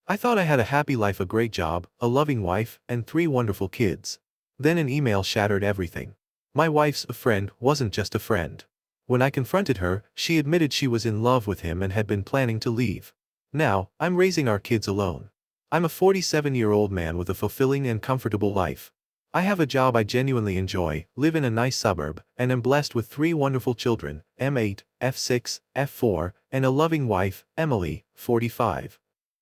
I thought I had a happy life, a great job, a loving wife, and 3 wonderful kids. Then an email shattered everything. My wife's friend wasn't just a friend. When I confronted her, she admitted she was in love with him and had been planning to leave. Now, I'm raising our kids alone. I'm a 47-year-old man with a fulfilling and comfortable life. I have a job I genuinely enjoy, live in a nice suburb, and am blessed with 3 wonderful children, M8, F6, F4, and a loving wife, Emily, 45.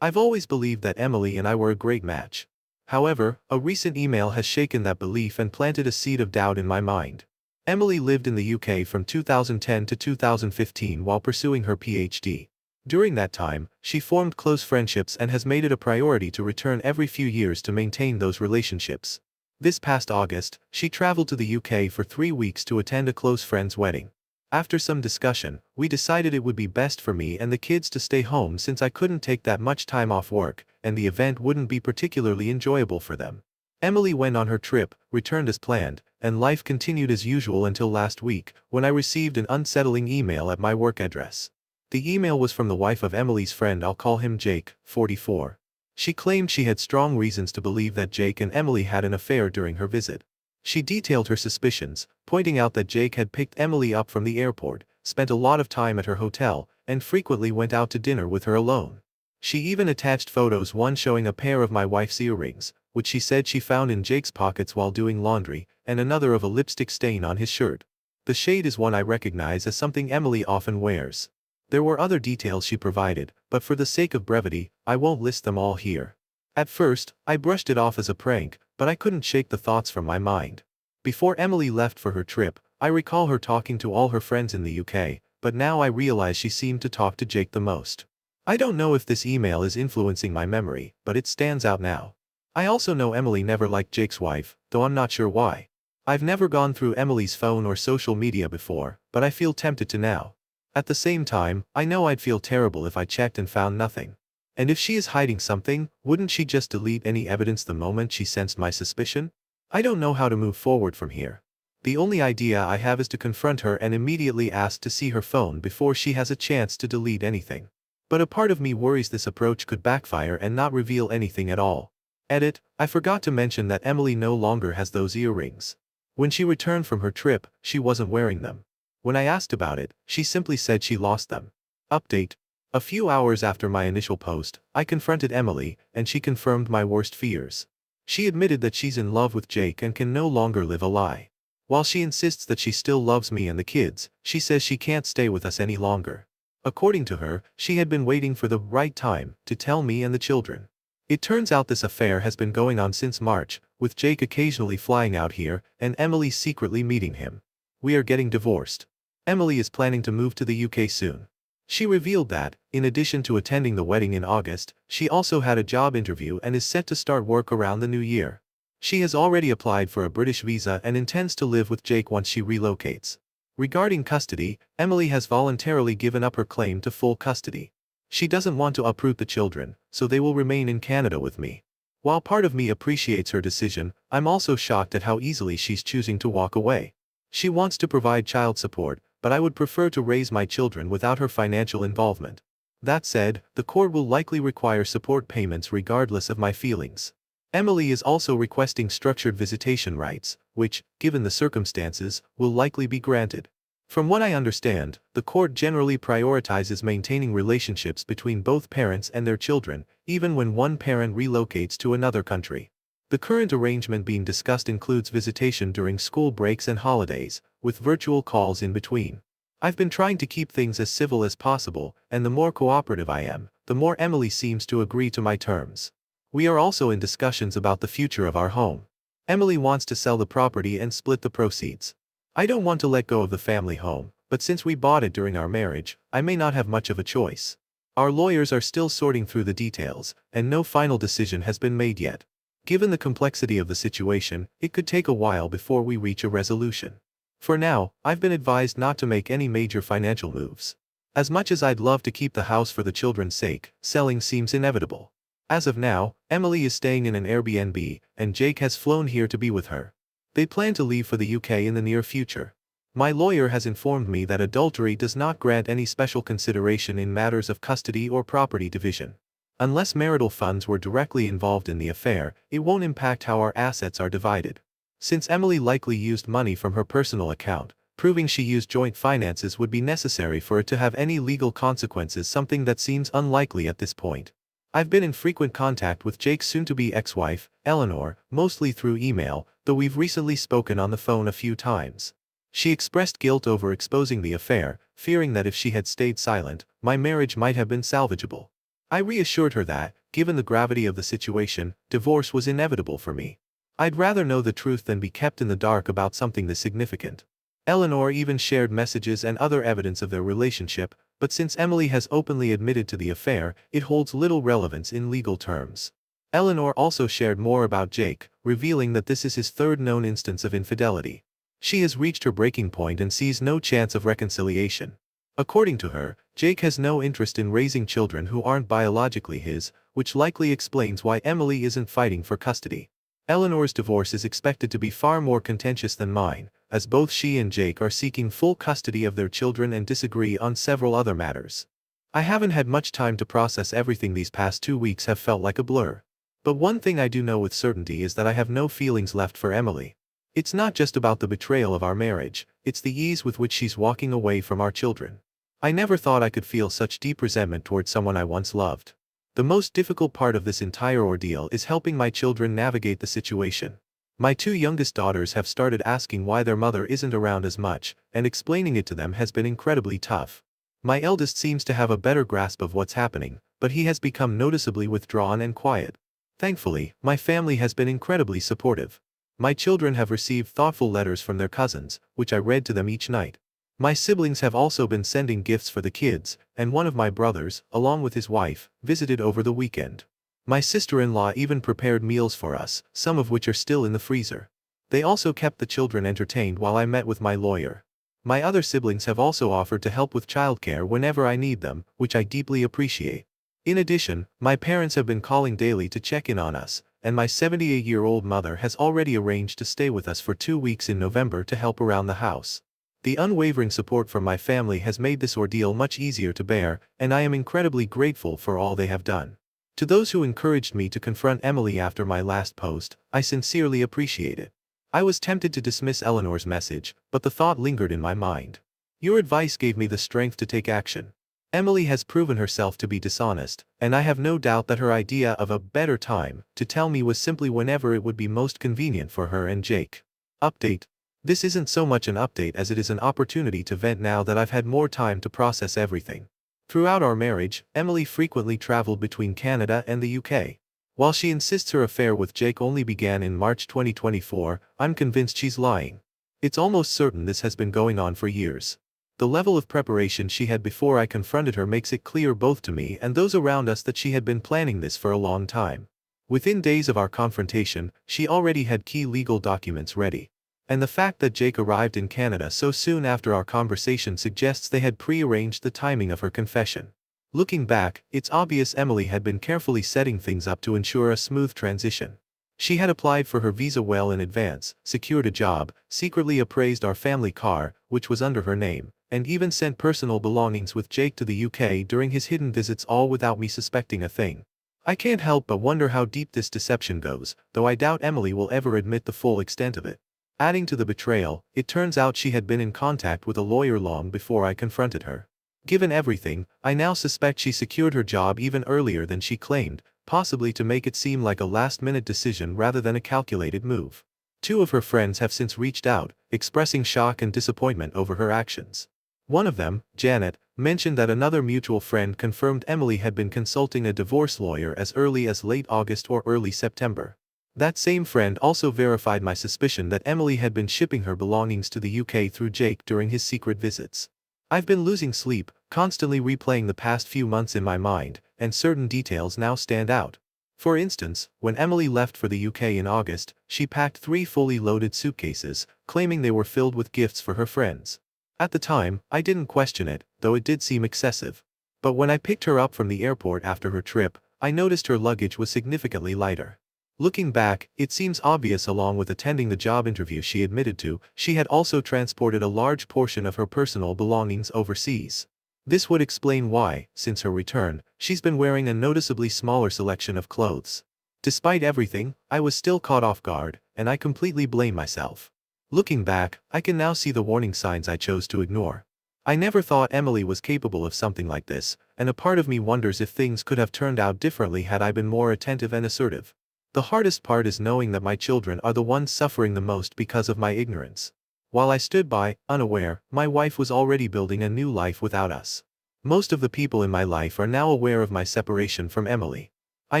I've always believed that Emily and I were a great match. However, a recent email has shaken that belief and planted a seed of doubt in my mind. Emily lived in the UK from 2010 to 2015 while pursuing her PhD. During that time, she formed close friendships and has made it a priority to return every few years to maintain those relationships. This past August, she traveled to the UK for 3 weeks to attend a close friend's wedding. After some discussion, we decided it would be best for me and the kids to stay home since I couldn't take that much time off work, and the event wouldn't be particularly enjoyable for them. Emily went on her trip, returned as planned, and life continued as usual until last week, when I received an unsettling email at my work address. The email was from the wife of Emily's friend, I'll call him Jake, 44. She claimed she had strong reasons to believe that Jake and Emily had an affair during her visit. She detailed her suspicions, pointing out that Jake had picked Emily up from the airport, spent a lot of time at her hotel, and frequently went out to dinner with her alone. She even attached photos, one showing a pair of my wife's earrings, which she said she found in Jake's pockets while doing laundry, and another of a lipstick stain on his shirt. The shade is one I recognize as something Emily often wears. There were other details she provided, but for the sake of brevity, I won't list them all here. At first, I brushed it off as a prank, but I couldn't shake the thoughts from my mind. Before Emily left for her trip, I recall her talking to all her friends in the UK, but now I realize she seemed to talk to Jake the most. I don't know if this email is influencing my memory, but it stands out now. I also know Emily never liked Jake's wife, though I'm not sure why. I've never gone through Emily's phone or social media before, but I feel tempted to now. At the same time, I know I'd feel terrible if I checked and found nothing. And if she is hiding something, wouldn't she just delete any evidence the moment she sensed my suspicion? I don't know how to move forward from here. The only idea I have is to confront her and immediately ask to see her phone before she has a chance to delete anything. But a part of me worries this approach could backfire and not reveal anything at all. Edit, I forgot to mention that Emily no longer has those earrings. When she returned from her trip, she wasn't wearing them. When I asked about it, she simply said she lost them. Update. A few hours after my initial post, I confronted Emily, and she confirmed my worst fears. She admitted that she's in love with Jake and can no longer live a lie. While she insists that she still loves me and the kids, she says she can't stay with us any longer. According to her, she had been waiting for the right time to tell me and the children. It turns out this affair has been going on since March, with Jake occasionally flying out here and Emily secretly meeting him. We are getting divorced. Emily is planning to move to the UK soon. She revealed that, in addition to attending the wedding in August, she also had a job interview and is set to start work around the new year. She has already applied for a British visa and intends to live with Jake once she relocates. Regarding custody, Emily has voluntarily given up her claim to full custody. She doesn't want to uproot the children, so they will remain in Canada with me. While part of me appreciates her decision, I'm also shocked at how easily she's choosing to walk away. She wants to provide child support, but I would prefer to raise my children without her financial involvement. That said, the court will likely require support payments regardless of my feelings. Emily is also requesting structured visitation rights, which, given the circumstances, will likely be granted. From what I understand, the court generally prioritizes maintaining relationships between both parents and their children, even when one parent relocates to another country. The current arrangement being discussed includes visitation during school breaks and holidays, with virtual calls in between. I've been trying to keep things as civil as possible, and the more cooperative I am, the more Emily seems to agree to my terms. We are also in discussions about the future of our home. Emily wants to sell the property and split the proceeds. I don't want to let go of the family home, but since we bought it during our marriage, I may not have much of a choice. Our lawyers are still sorting through the details, and no final decision has been made yet. Given the complexity of the situation, it could take a while before we reach a resolution. For now, I've been advised not to make any major financial moves. As much as I'd love to keep the house for the children's sake, selling seems inevitable. As of now, Emily is staying in an Airbnb, and Jake has flown here to be with her. They plan to leave for the UK in the near future. My lawyer has informed me that adultery does not grant any special consideration in matters of custody or property division. Unless marital funds were directly involved in the affair, it won't impact how our assets are divided. Since Emily likely used money from her personal account, proving she used joint finances would be necessary for it to have any legal consequences, something that seems unlikely at this point. I've been in frequent contact with Jake's soon-to-be ex-wife, Eleanor, mostly through email, though we've recently spoken on the phone a few times. She expressed guilt over exposing the affair, fearing that if she had stayed silent, my marriage might have been salvageable. I reassured her that, given the gravity of the situation, divorce was inevitable for me. I'd rather know the truth than be kept in the dark about something this significant. Eleanor even shared messages and other evidence of their relationship, but since Emily has openly admitted to the affair, it holds little relevance in legal terms. Eleanor also shared more about Jake, revealing that this is his third known instance of infidelity. She has reached her breaking point and sees no chance of reconciliation. According to her, Jake has no interest in raising children who aren't biologically his, which likely explains why Emily isn't fighting for custody. Eleanor's divorce is expected to be far more contentious than mine, as both she and Jake are seeking full custody of their children and disagree on several other matters. I haven't had much time to process everything. These past 2 weeks have felt like a blur. But one thing I do know with certainty is that I have no feelings left for Emily. It's not just about the betrayal of our marriage, it's the ease with which she's walking away from our children. I never thought I could feel such deep resentment towards someone I once loved. The most difficult part of this entire ordeal is helping my children navigate the situation. My 2 youngest daughters have started asking why their mother isn't around as much, and explaining it to them has been incredibly tough. My eldest seems to have a better grasp of what's happening, but he has become noticeably withdrawn and quiet. Thankfully, my family has been incredibly supportive. My children have received thoughtful letters from their cousins, which I read to them each night. My siblings have also been sending gifts for the kids, and one of my brothers, along with his wife, visited over the weekend. My sister-in-law even prepared meals for us, some of which are still in the freezer. They also kept the children entertained while I met with my lawyer. My other siblings have also offered to help with childcare whenever I need them, which I deeply appreciate. In addition, my parents have been calling daily to check in on us, and my 78-year-old mother has already arranged to stay with us for 2 weeks in November to help around the house. The unwavering support from my family has made this ordeal much easier to bear, and I am incredibly grateful for all they have done. To those who encouraged me to confront Emily after my last post, I sincerely appreciate it. I was tempted to dismiss Eleanor's message, but the thought lingered in my mind. Your advice gave me the strength to take action. Emily has proven herself to be dishonest, and I have no doubt that her idea of a better time to tell me was simply whenever it would be most convenient for her and Jake. Update. This isn't so much an update as it is an opportunity to vent now that I've had more time to process everything. Throughout our marriage, Emily frequently traveled between Canada and the UK. While she insists her affair with Jake only began in March 2024, I'm convinced she's lying. It's almost certain this has been going on for years. The level of preparation she had before I confronted her makes it clear both to me and those around us that she had been planning this for a long time. Within days of our confrontation, she already had key legal documents ready. And the fact that Jake arrived in Canada so soon after our conversation suggests they had pre-arranged the timing of her confession. Looking back, it's obvious Emily had been carefully setting things up to ensure a smooth transition. She had applied for her visa well in advance, secured a job, secretly appraised our family car, which was under her name, and even sent personal belongings with Jake to the UK during his hidden visits, all without me suspecting a thing. I can't help but wonder how deep this deception goes, though I doubt Emily will ever admit the full extent of it. Adding to the betrayal, it turns out she had been in contact with a lawyer long before I confronted her. Given everything, I now suspect she secured her job even earlier than she claimed, possibly to make it seem like a last-minute decision rather than a calculated move. 2 of her friends have since reached out, expressing shock and disappointment over her actions. One of them, Janet, mentioned that another mutual friend confirmed Emily had been consulting a divorce lawyer as early as late August or early September. That same friend also verified my suspicion that Emily had been shipping her belongings to the UK through Jake during his secret visits. I've been losing sleep, constantly replaying the past few months in my mind, and certain details now stand out. For instance, when Emily left for the UK in August, she packed 3 fully loaded suitcases, claiming they were filled with gifts for her friends. At the time, I didn't question it, though it did seem excessive. But when I picked her up from the airport after her trip, I noticed her luggage was significantly lighter. Looking back, it seems obvious along with attending the job interview she admitted to, she had also transported a large portion of her personal belongings overseas. This would explain why, since her return, she's been wearing a noticeably smaller selection of clothes. Despite everything, I was still caught off guard, and I completely blame myself. Looking back, I can now see the warning signs I chose to ignore. I never thought Emily was capable of something like this, and a part of me wonders if things could have turned out differently had I been more attentive and assertive. The hardest part is knowing that my children are the ones suffering the most because of my ignorance. While I stood by, unaware, my wife was already building a new life without us. Most of the people in my life are now aware of my separation from Emily. I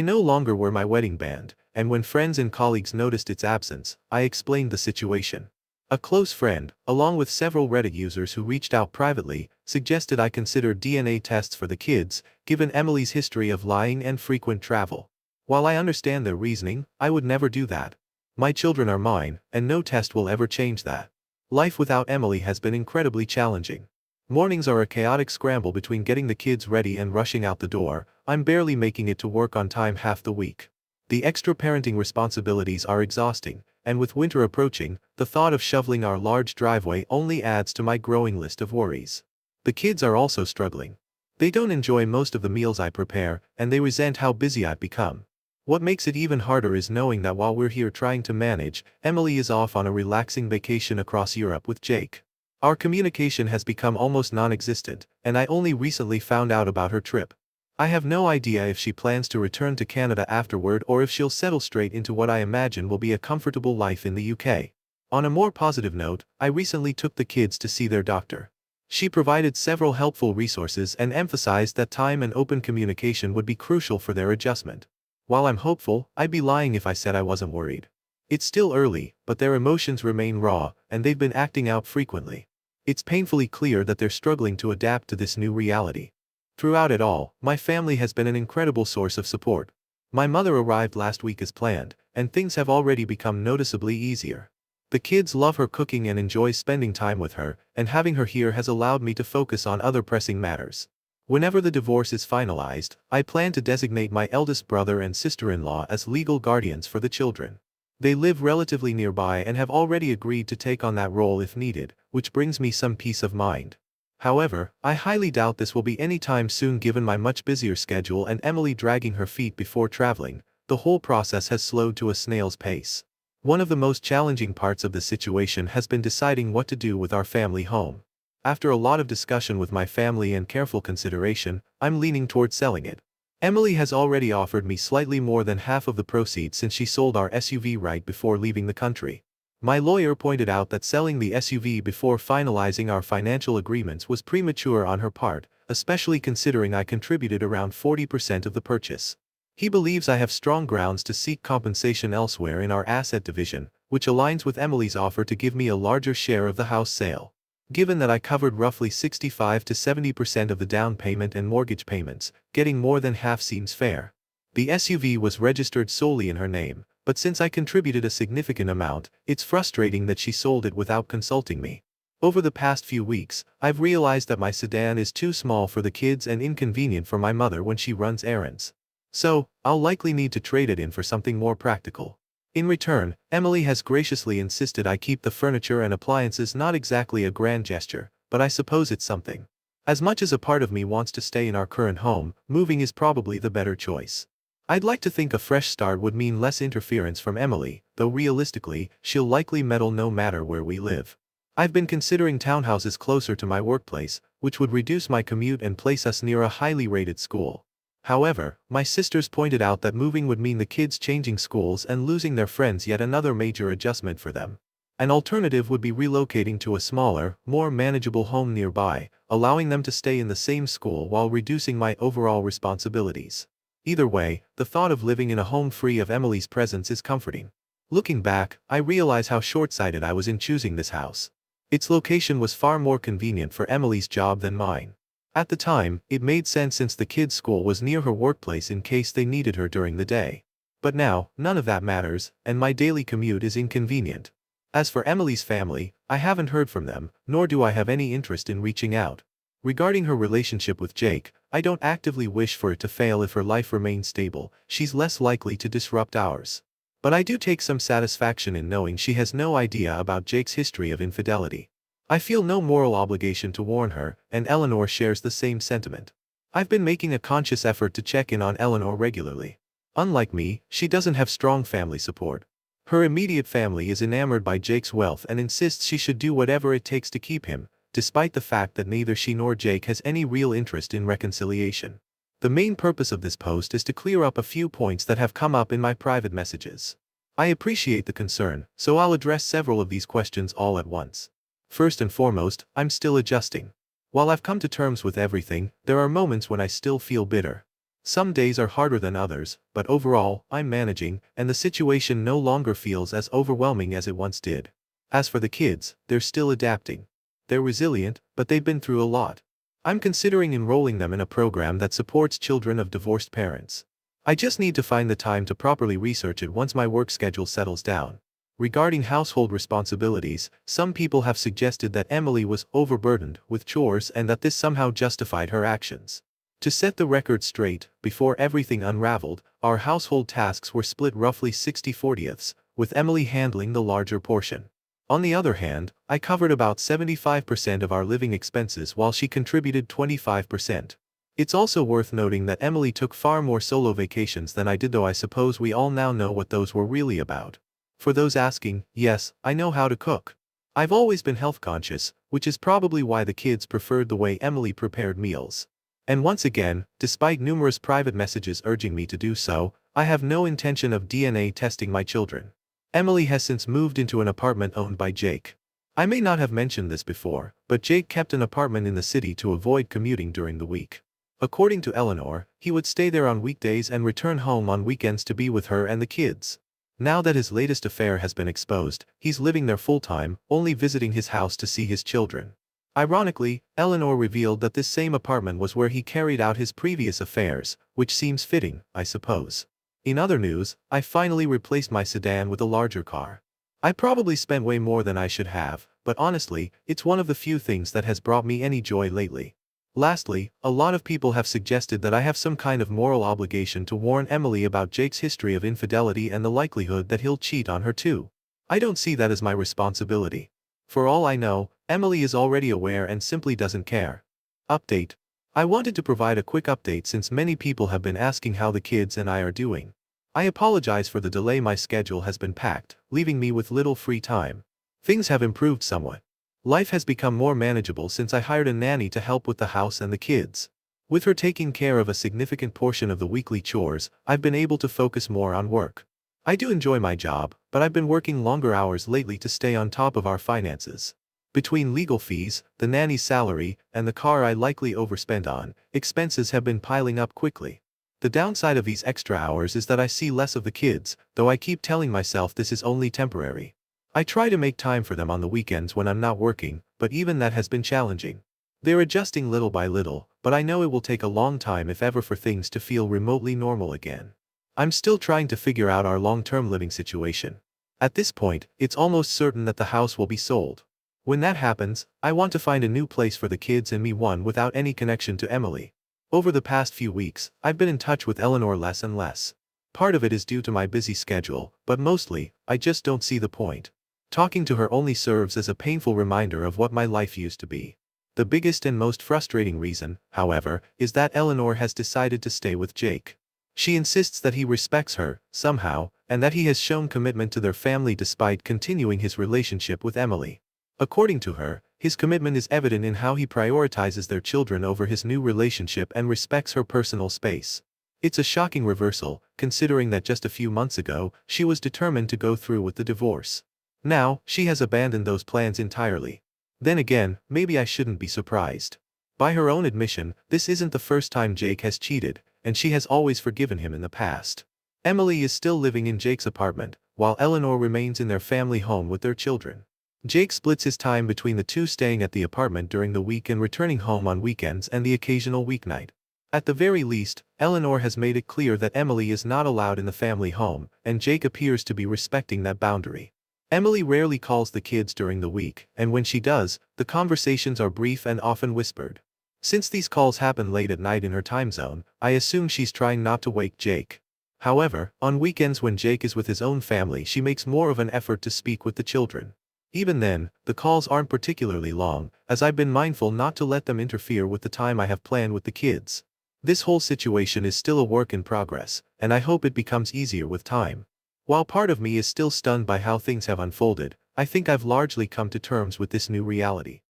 no longer wear my wedding band, and when friends and colleagues noticed its absence, I explained the situation. A close friend, along with several Reddit users who reached out privately, suggested I consider DNA tests for the kids, given Emily's history of lying and frequent travel. While I understand their reasoning, I would never do that. My children are mine, and no test will ever change that. Life without Emily has been incredibly challenging. Mornings are a chaotic scramble between getting the kids ready and rushing out the door. I'm barely making it to work on time half the week. The extra parenting responsibilities are exhausting, and with winter approaching, the thought of shoveling our large driveway only adds to my growing list of worries. The kids are also struggling. They don't enjoy most of the meals I prepare, and they resent how busy I've become. What makes it even harder is knowing that while we're here trying to manage, Emily is off on a relaxing vacation across Europe with Jake. Our communication has become almost non-existent, and I only recently found out about her trip. I have no idea if she plans to return to Canada afterward or if she'll settle straight into what I imagine will be a comfortable life in the UK. On a more positive note, I recently took the kids to see their doctor. She provided several helpful resources and emphasized that time and open communication would be crucial for their adjustment. While I'm hopeful, I'd be lying if I said I wasn't worried. It's still early, but their emotions remain raw, and they've been acting out frequently. It's painfully clear that they're struggling to adapt to this new reality. Throughout it all, my family has been an incredible source of support. My mother arrived last week as planned, and things have already become noticeably easier. The kids love her cooking and enjoy spending time with her, and having her here has allowed me to focus on other pressing matters. Whenever the divorce is finalized, I plan to designate my eldest brother and sister-in-law as legal guardians for the children. They live relatively nearby and have already agreed to take on that role if needed, which brings me some peace of mind. However, I highly doubt this will be any time soon given my much busier schedule and Emily dragging her feet before traveling. The whole process has slowed to a snail's pace. One of the most challenging parts of the situation has been deciding what to do with our family home. After a lot of discussion with my family and careful consideration, I'm leaning toward selling it. Emily has already offered me slightly more than half of the proceeds since she sold our SUV right before leaving the country. My lawyer pointed out that selling the SUV before finalizing our financial agreements was premature on her part, especially considering I contributed around 40% of the purchase. He believes I have strong grounds to seek compensation elsewhere in our asset division, which aligns with Emily's offer to give me a larger share of the house sale. Given that I covered roughly 65 to 70% of the down payment and mortgage payments, getting more than half seems fair. The SUV was registered solely in her name, but since I contributed a significant amount, it's frustrating that she sold it without consulting me. Over the past few weeks, I've realized that my sedan is too small for the kids and inconvenient for my mother when she runs errands. So, I'll likely need to trade it in for something more practical. In return, Emily has graciously insisted I keep the furniture and appliances. Not exactly a grand gesture, but I suppose it's something. As much as a part of me wants to stay in our current home, moving is probably the better choice. I'd like to think a fresh start would mean less interference from Emily, though realistically, she'll likely meddle no matter where we live. I've been considering townhouses closer to my workplace, which would reduce my commute and place us near a highly rated school. However, my sisters pointed out that moving would mean the kids changing schools and losing their friends, yet another major adjustment for them. An alternative would be relocating to a smaller, more manageable home nearby, allowing them to stay in the same school while reducing my overall responsibilities. Either way, the thought of living in a home free of Emily's presence is comforting. Looking back, I realize how short-sighted I was in choosing this house. Its location was far more convenient for Emily's job than mine. At the time, it made sense since the kids' school was near her workplace in case they needed her during the day. But now, none of that matters, and my daily commute is inconvenient. As for Emily's family, I haven't heard from them, nor do I have any interest in reaching out. Regarding her relationship with Jake, I don't actively wish for it to fail. If her life remains stable, she's less likely to disrupt ours. But I do take some satisfaction in knowing she has no idea about Jake's history of infidelity. I feel no moral obligation to warn her, and Eleanor shares the same sentiment. I've been making a conscious effort to check in on Eleanor regularly. Unlike me, she doesn't have strong family support. Her immediate family is enamored by Jake's wealth and insists she should do whatever it takes to keep him, despite the fact that neither she nor Jake has any real interest in reconciliation. The main purpose of this post is to clear up a few points that have come up in my private messages. I appreciate the concern, so I'll address several of these questions all at once. First and foremost, I'm still adjusting. While I've come to terms with everything, there are moments when I still feel bitter. Some days are harder than others, but overall, I'm managing, and the situation no longer feels as overwhelming as it once did. As for the kids, they're still adapting. They're resilient, but they've been through a lot. I'm considering enrolling them in a program that supports children of divorced parents. I just need to find the time to properly research it once my work schedule settles down. Regarding household responsibilities, some people have suggested that Emily was overburdened with chores and that this somehow justified her actions. To set the record straight, before everything unraveled, our household tasks were split roughly 60/40, with Emily handling the larger portion. On the other hand, I covered about 75% of our living expenses while she contributed 25%. It's also worth noting that Emily took far more solo vacations than I did, though I suppose we all now know what those were really about. For those asking, yes, I know how to cook. I've always been health conscious, which is probably why the kids preferred the way Emily prepared meals. And once again, despite numerous private messages urging me to do so, I have no intention of DNA testing my children. Emily has since moved into an apartment owned by Jake. I may not have mentioned this before, but Jake kept an apartment in the city to avoid commuting during the week. According to Eleanor, he would stay there on weekdays and return home on weekends to be with her and the kids. Now that his latest affair has been exposed, he's living there full-time, only visiting his house to see his children. Ironically, Eleanor revealed that this same apartment was where he carried out his previous affairs, which seems fitting, I suppose. In other news, I finally replaced my sedan with a larger car. I probably spent way more than I should have, but honestly, it's one of the few things that has brought me any joy lately. Lastly, a lot of people have suggested that I have some kind of moral obligation to warn Emily about Jake's history of infidelity and the likelihood that he'll cheat on her too. I don't see that as my responsibility. For all I know, Emily is already aware and simply doesn't care. Update. I wanted to provide a quick update since many people have been asking how the kids and I are doing. I apologize for the delay. My schedule has been packed, leaving me with little free time. Things have improved somewhat. Life has become more manageable since I hired a nanny to help with the house and the kids. With her taking care of a significant portion of the weekly chores, I've been able to focus more on work. I do enjoy my job, but I've been working longer hours lately to stay on top of our finances. Between legal fees, the nanny's salary, and the car I likely overspent on, expenses have been piling up quickly. The downside of these extra hours is that I see less of the kids, though I keep telling myself this is only temporary. I try to make time for them on the weekends when I'm not working, but even that has been challenging. They're adjusting little by little, but I know it will take a long time if ever for things to feel remotely normal again. I'm still trying to figure out our long-term living situation. At this point, it's almost certain that the house will be sold. When that happens, I want to find a new place for the kids and me, one without any connection to Emily. Over the past few weeks, I've been in touch with Eleanor less and less. Part of it is due to my busy schedule, but mostly, I just don't see the point. Talking to her only serves as a painful reminder of what my life used to be. The biggest and most frustrating reason, however, is that Eleanor has decided to stay with Jake. She insists that he respects her, somehow, and that he has shown commitment to their family despite continuing his relationship with Emily. According to her, his commitment is evident in how he prioritizes their children over his new relationship and respects her personal space. It's a shocking reversal, considering that just a few months ago, she was determined to go through with the divorce. Now, she has abandoned those plans entirely. Then again, maybe I shouldn't be surprised. By her own admission, this isn't the first time Jake has cheated, and she has always forgiven him in the past. Emily is still living in Jake's apartment, while Eleanor remains in their family home with their children. Jake splits his time between the two, staying at the apartment during the week and returning home on weekends and the occasional weeknight. At the very least, Eleanor has made it clear that Emily is not allowed in the family home, and Jake appears to be respecting that boundary. Emily rarely calls the kids during the week, and when she does, the conversations are brief and often whispered. Since these calls happen late at night in her time zone, I assume she's trying not to wake Jake. However, on weekends when Jake is with his own family, she makes more of an effort to speak with the children. Even then, the calls aren't particularly long, as I've been mindful not to let them interfere with the time I have planned with the kids. This whole situation is still a work in progress, and I hope it becomes easier with time. While part of me is still stunned by how things have unfolded, I think I've largely come to terms with this new reality.